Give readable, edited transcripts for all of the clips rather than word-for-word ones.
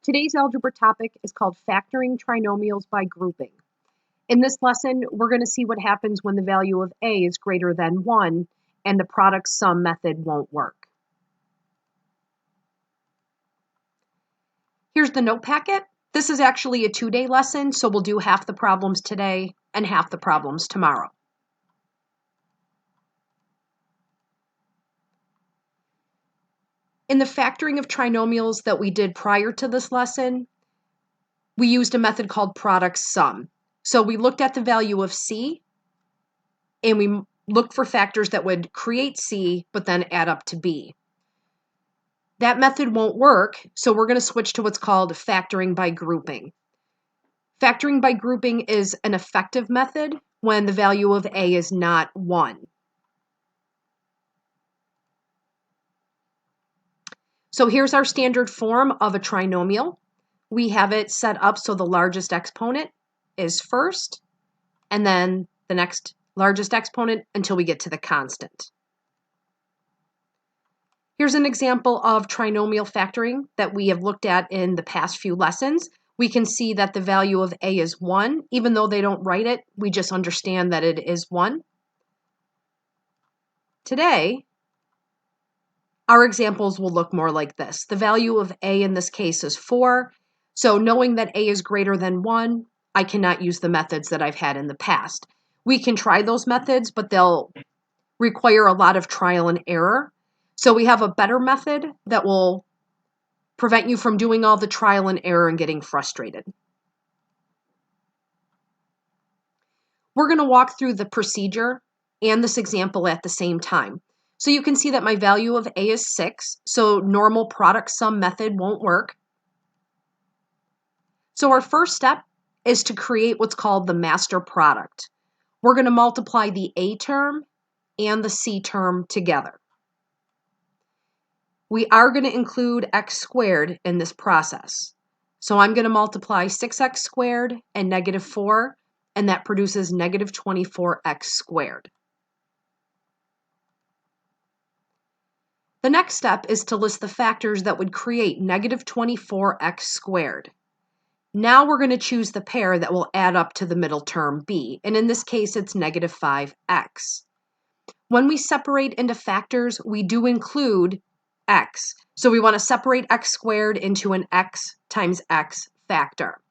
Today's algebra topic is called factoring trinomials by grouping. In this lesson, we're going to see what happens when the value of a is greater than 1 and the product sum method won't work. Here's the note packet. This is actually a 2-day lesson, so we'll do half the problems today and half the problems tomorrow. In the factoring of trinomials that we did prior to this lesson, we used a method called product sum. So we looked at the value of c, and we looked for factors that would create c, but then add up to b. That method won't work, so we're going to switch to what's called factoring by grouping. Factoring by grouping is an effective method when the value of a is not 1. So here's our standard form of a trinomial. We have it set up so the largest exponent is first, and then the next largest exponent until we get to the constant. Here's an example of trinomial factoring that we have looked at in the past few lessons. We can see that the value of a is 1. Even though they don't write it, we just understand that it is 1. Today, our examples will look more like this. The value of a in this case is 4. So knowing that a is greater than 1, I cannot use the methods that I've had in the past. We can try those methods, but they'll require a lot of trial and error. So we have a better method that will prevent you from doing all the trial and error and getting frustrated. We're going to walk through the procedure and this example at the same time. So you can see that my value of a is 6, so normal product sum method won't work. So our first step is to create what's called the master product. We're going to multiply the a term and the c term together. We are going to include x squared in this process. So I'm going to multiply 6x squared and -4, and that produces -24x squared. The next step is to list the factors that would create -24x squared. Now we're going to choose the pair that will add up to the middle term b, and in this case it's -5x. When we separate into factors, we do include x. So we want to separate x squared into an x times x factor.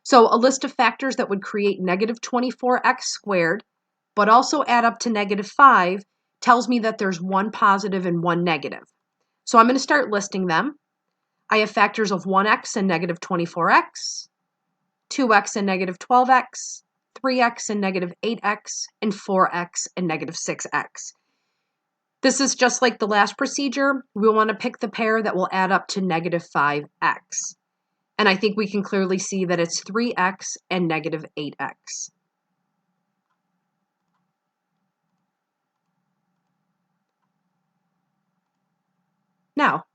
So a list of factors that would create -24x squared, but also add up to -5, tells me that there's one positive and one negative. So I'm going to start listing them. I have factors of 1x and -24x, 2x and -12x, 3x and -8x, and 4x and -6x. This is just like the last procedure. We'll want to pick the pair that will add up to -5x. And I think we can clearly see that it's 3x and -8x. Now,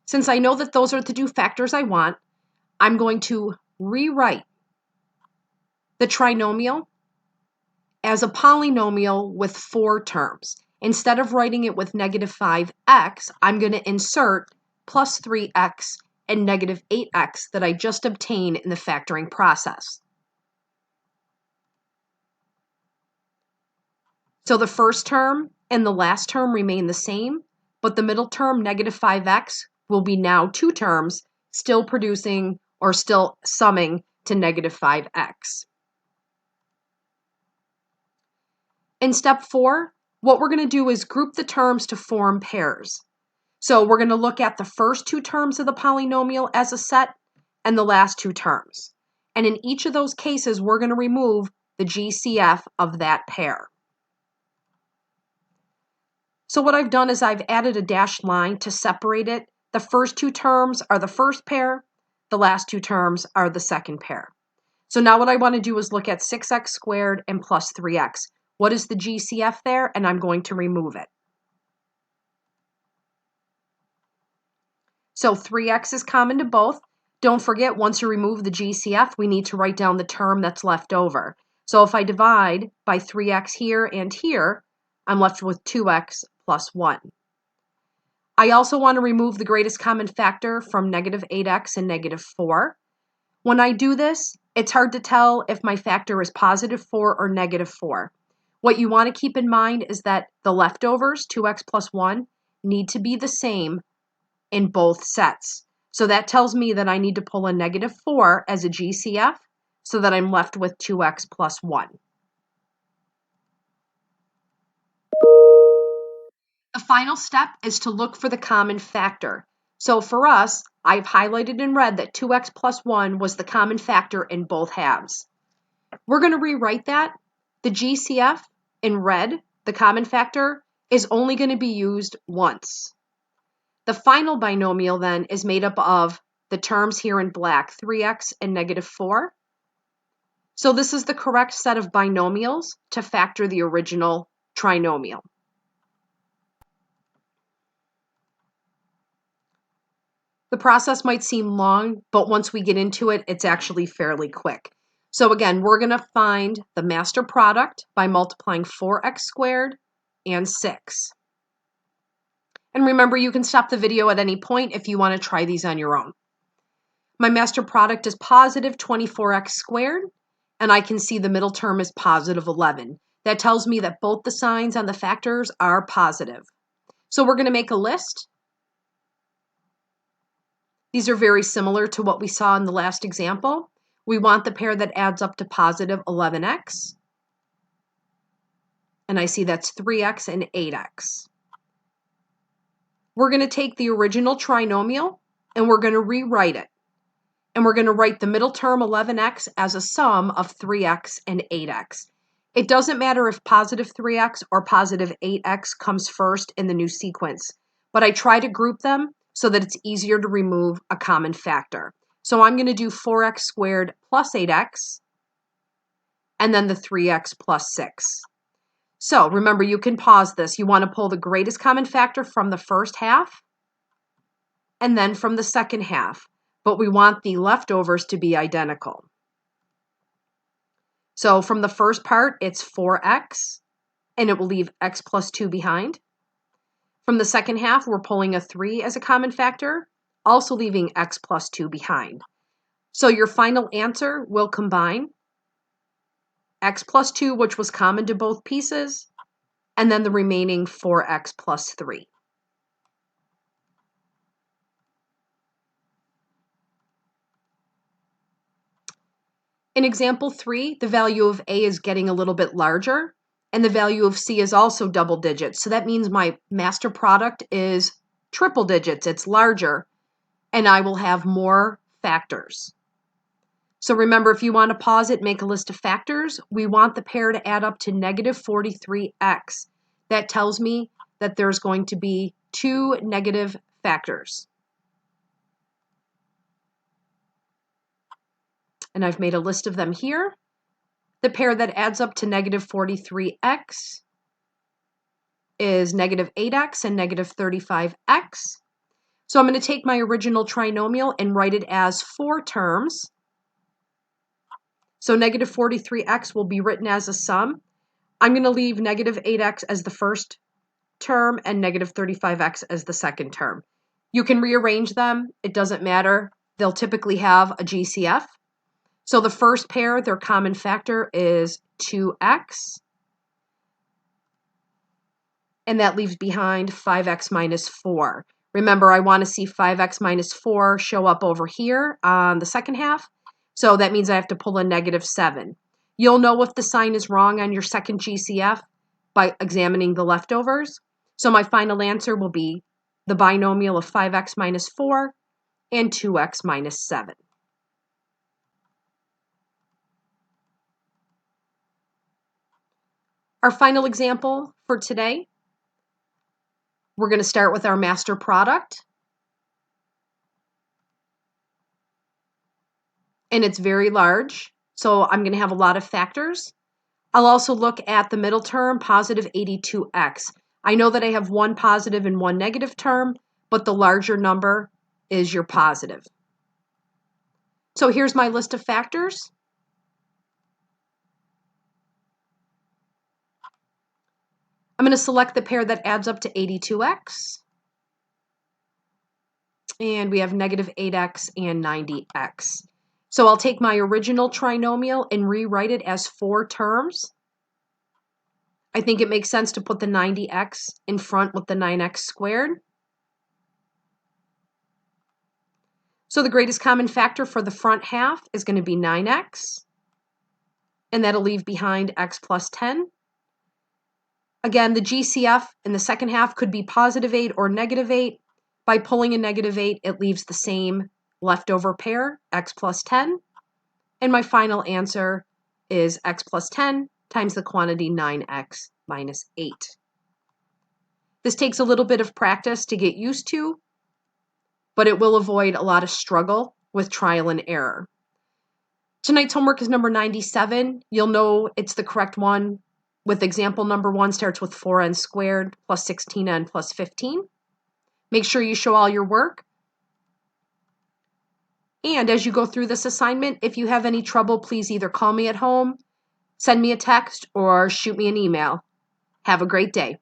since I know that those are the two factors I want, I'm going to rewrite the trinomial as a polynomial with 4 terms. Instead of writing it with -5x, I'm going to insert plus 3x and -8x that I just obtained in the factoring process. So the first term and the last term remain the same, but the middle term, -5x, will be now 2 terms, still producing or still summing to -5x. In step 4, what we're going to do is group the terms to form pairs. So we're going to look at the first 2 terms of the polynomial as a set and the last 2 terms. And in each of those cases, we're going to remove the GCF of that pair. So what I've done is I've added a dashed line to separate it. The first 2 terms are the first pair. The last 2 terms are the second pair. So now what I want to do is look at 6x squared and plus 3x. What is the GCF there? And I'm going to remove it. So 3x is common to both. Don't forget, once you remove the GCF, we need to write down the term that's left over. So if I divide by 3x here and here, I'm left with 2x plus 1. I also want to remove the greatest common factor from negative 8x and negative 4. When I do this, it's hard to tell if my factor is positive 4 or negative 4. What you want to keep in mind is that the leftovers, 2x plus 1, need to be the same in both sets. So that tells me that I need to pull a negative 4 as a GCF so that I'm left with 2x plus 1. The final step is to look for the common factor. So for us, I've highlighted in red that 2x plus 1 was the common factor in both halves. We're going to rewrite that. The GCF in red, the common factor, is only going to be used once. The final binomial then is made up of the terms here in black, 3x and negative 4. So this is the correct set of binomials to factor the original trinomial. The process might seem long, but once we get into it, it's actually fairly quick. So again, we're going to find the master product by multiplying 4x squared and 6. And remember, you can stop the video at any point if you want to try these on your own. My master product is positive 24x squared, and I can see the middle term is positive 11. That tells me that both the signs on the factors are positive. So we're going to make a list. These are very similar to what we saw in the last example. We want the pair that adds up to positive 11x. And I see that's 3x and 8x. We're going to take the original trinomial and we're going to rewrite it. And we're going to write the middle term 11x as a sum of 3x and 8x. It doesn't matter if positive 3x or positive 8x comes first in the new sequence, but I try to group them so that it's easier to remove a common factor. So I'm going to do 4x squared plus 8x, and then the 3x plus 6. So remember, you can pause this. You want to pull the greatest common factor from the first half, and then from the second half, but we want the leftovers to be identical. So from the first part, it's 4x, and it will leave x plus 2 behind. From the second half, we're pulling a 3 as a common factor, also leaving x plus 2 behind. So your final answer will combine x plus 2, which was common to both pieces, and then the remaining 4x plus 3. In example 3, the value of a is getting a little bit larger, and the value of c is also double digits. So that means my master product is triple digits. It's larger, and I will have more factors. So remember, if you want to pause it, make a list of factors. We want the pair to add up to negative 43x. That tells me that there's going to be 2 negative factors. And I've made a list of them here. The pair that adds up to negative 43x is negative 8x and negative 35x. So I'm going to take my original trinomial and write it as 4 terms. So negative 43x will be written as a sum. I'm going to leave negative 8x as the first term and negative 35x as the second term. You can rearrange them. It doesn't matter. They'll typically have a GCF. So the first pair, their common factor is 2x. And that leaves behind 5x minus 4. Remember, I want to see 5x minus 4 show up over here on the second half. So that means I have to pull a negative 7. You'll know if the sign is wrong on your second GCF by examining the leftovers. So my final answer will be the binomial of 5x minus 4 and 2x minus 7. Our final example for today, we're going to start with our master product. And it's very large, so I'm going to have a lot of factors. I'll also look at the middle term, positive 82x. I know that I have one positive and one negative term, but the larger number is your positive. So here's my list of factors. I'm going to select the pair that adds up to 82x. And we have negative 8x and 90x. So I'll take my original trinomial and rewrite it as 4 terms. I think it makes sense to put the 90x in front with the 9x squared. So the greatest common factor for the front half is going to be 9x, and that'll leave behind x plus 10. Again, the GCF in the second half could be positive 8 or negative 8. By pulling a negative 8, it leaves the same leftover pair, x plus 10. And my final answer is x plus 10 times the quantity 9x minus 8. This takes a little bit of practice to get used to, but it will avoid a lot of struggle with trial and error. Tonight's homework is number 97. You'll know it's the correct one with example number 1 starts with 4n squared plus 16n plus 15. Make sure you show all your work. And as you go through this assignment, if you have any trouble, please either call me at home, send me a text, or shoot me an email. Have a great day.